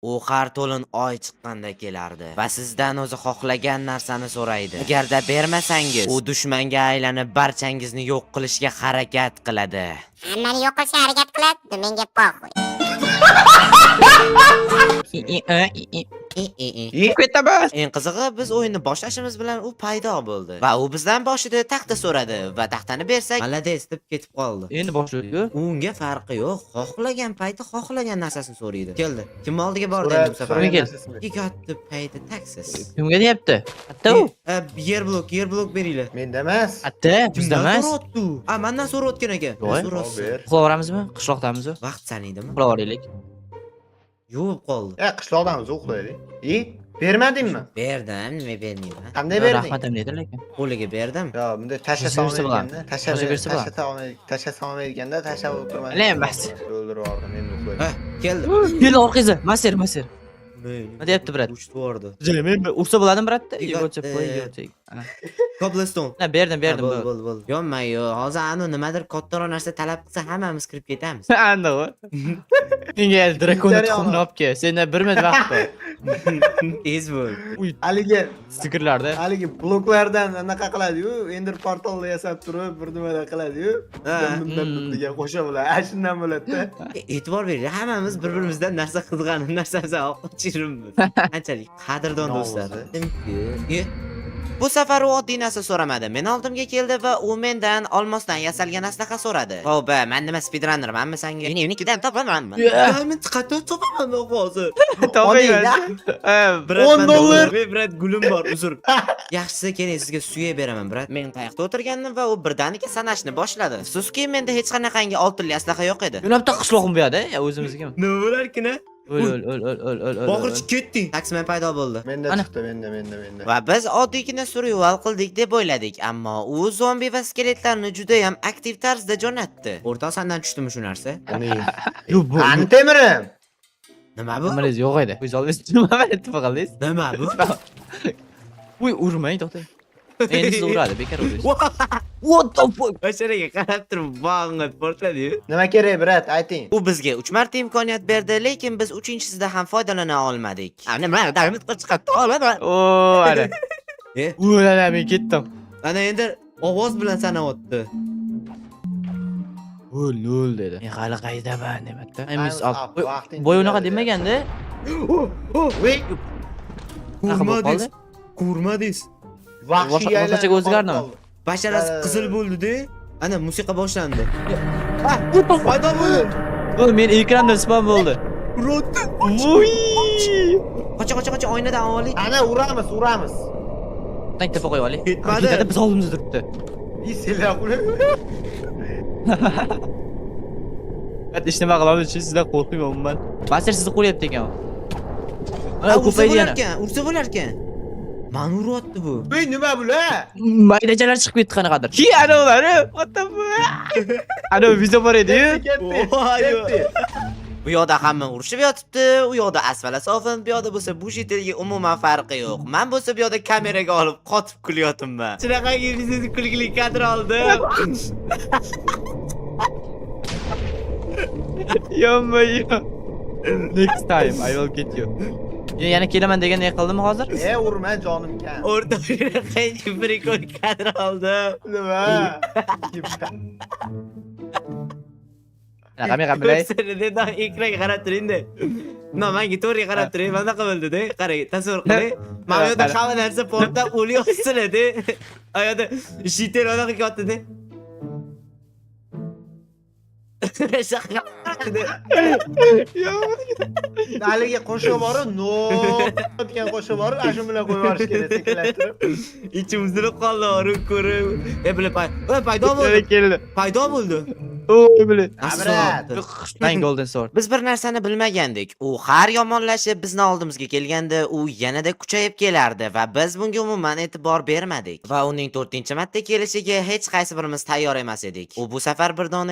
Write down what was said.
U har to'lin oy chiqqanda kelardi va sizdan o'zi xohlagan narsani so'raydi. Agarda bermasangiz, u dushmanga aylanib barchangizni yo'q qilishga harakat qiladi. Hammani yo'q qilishga harakat qiladi, menga po'y. Ketaman. Eng qizig'i, biz o'yinni boshlashimiz bilan u paydo bo'ldi va u bizdan boshida taxta so'radi va taxtani bersak, malades deb ketib qoldi. Endi boshlaydi-ku. Unga farqi yo'q. Xohlagan payti xohlagan narsasini so'raydi. Keldi. Kim oldiga bordi endi bu safar? Yigotni payti taksiz. Kimga deyapti? Hatta u. Yer blok beringlar. Menda emas. Hatta bizda emas. So'rayapti. Mendan so'rayotgan ekan. So'rasin. Uxlayveramizmi? Qishloqdamizmi? Vaqt sanaydimi? Uxlayveraylik. Yuvib qoldi. Qishloqdamiz uxlaylik. Bermadingmi? Berdim, nima bermayman? Qanday berding? Rahmatim dedi lekin. Qo'liga berdim. Yo, bunda tashlasa olmayganda, tashlasa olmayganda tashlab o'tirmadim. Emas. O'ldirib yubordim, endi uxlayman. Keldi. Keldi orqangizga. Maser. Nima deyapti brat? Uchib bordi. Men ursa bo'ladimi bratda? Yo'qcha qo'y. Cobblestone. Berdim. Bo'ldi. Yonmay-yu. Hozir anu nimadir kattaroq narsa talab qilsa hammamiz kirib ketamiz. Aniq. Menga drakonni tuxumni olib kel. Senda 1 minut vaqt bor. Tez bo'l. Haligi Stikerlarda. bloklardan anaqa qiladi-yu, Ender portalni yasab turib, bir nimalar qiladi-yu. Degan qo'sha bo'ladi. Shundan bo'ladi-da. E'tibor beringlar, hammamiz bir-birimizdan narsa qizg'anib, narsamizni olib qochiribmiz. Qanchalik qadrdon do'stlar. Bu safar u oddiy narsa so'ramadi. Men oldimga keldi va u mendan olmosdan yasalgan aslaha so'radi. Xo'p, men nima speedrunnermanmi sanga? Men evnikidan topamanmi? Men qattiq topaman hozir. Topayman. $10. Brat, gulim bor, uzr. Yaxshisi, keling sizga suya beraman, brat. Men qayoqda o'tirgandim va u birdaniga sanashni boshladi. Afsuski, menda hech qanaqangi oltinli aslaha yo'q edi. Yo'nabda qishloqim bu yerda, o'zimizga. Nima bo'larkin-a? O'l. Bog'irchi ketding. Taksiman paydo bo'ldi. Menda chiqdi, menda. Va biz oddiygina survival qildik deb o'yladik, ammo u zombi va skeletlarni juda ham aktiv tarzda jo'natdi. O'rtoq, sendan tushdimi shu narsa? Qani temirim. Nima bu? Nimalar yo'q edi. O'z oldingiz nima deb qildingiz? Nima bu? Uy, urmang, to'xtang. Endi siz uradi, bekor urasiz. What the fuck? Basharaga qarab turib, bog'ingni portladi-yu. Nima kerak, brat, ayting. U bizga 3 marta imkoniyat berdi, lekin biz 3-chisida ham foydalana olmadik. Nima, darmid qilib chiqibdi, oladi. Oo, ana. Ulan men ketdim. Ana endi ovoz bilan sanayapti. O'l dedi. Men hali qaydaman demakda. Emiz boy unaqa demaganda. Ko'rmadingiz. Boshqachaga o'zgardimi? Basharasi qizil bo'ldi-da. Ana musiqa boshlandi. Paydo bo'ldi. Bu men ekrandan spam bo'ldi. Urotdi. Voy! Qocha oynadan oling. Ana uramiz. Tank tepa qo'yib oling. Ketmadi. Biz oldimizda turibdi. Sizlar qulay. Hadi ish nima qilamiz uchun sizdan qo'rqmayman umuman. Master sizni qo'yapti ekan. Ana ko'paydi yana. Ursa bo'larkan. Mani uryapti bu. Voy, nima bular? Maydachalar chiqib ketdi qanaqadir. Ki ana ular, what the fuck? Ana video bor edi-yu. Ketdi. Bu yoqda hamma urushib yotibdi, u yoqda asfala sofin, bu yoqda bo'lsa bu shetelga umuman farqi yo'q. Men bo'lsa bu yoqda kameraga olib qotib kulyapman. Shunaqangi sizni kulgili kadr oldim. Yonma. Next time I will get you. Yana kelaman degan ne qildimi hozir? Urma jonimga. O'rtoqlar, qancha prikol kadr oldim. Nima? Kamera bilay. Sizlarda ekranga qarab turing-da. Menga to'g'riga qarab turing. Mana bunaqa bo'ldi-da. Qarang, tasavvur qiling. Mana bu yerda hamma narsa portlab o'lyapti-da. Ayada shitel onaqa qilyapti-da. Haligi qo'shiq bor-ku, no degan qo'shiq bor-ku, shu bilan qo'yib yuborish kerak, sekinlashtirib. Ichim uzilib qoldi, o'rib ko'rib. Paydo bo'ldi. Oy bile. Ben golden sword. Biz bir narsani bilmagandik. U har yomonlashib bizni oldimizga kelganda u yanada kuchayib kelardi va biz bunga umuman e'tibor bermadik. Va uning 4-marta kelishiga hech qaysi birimiz tayyor emas edik. U bu safar bir dona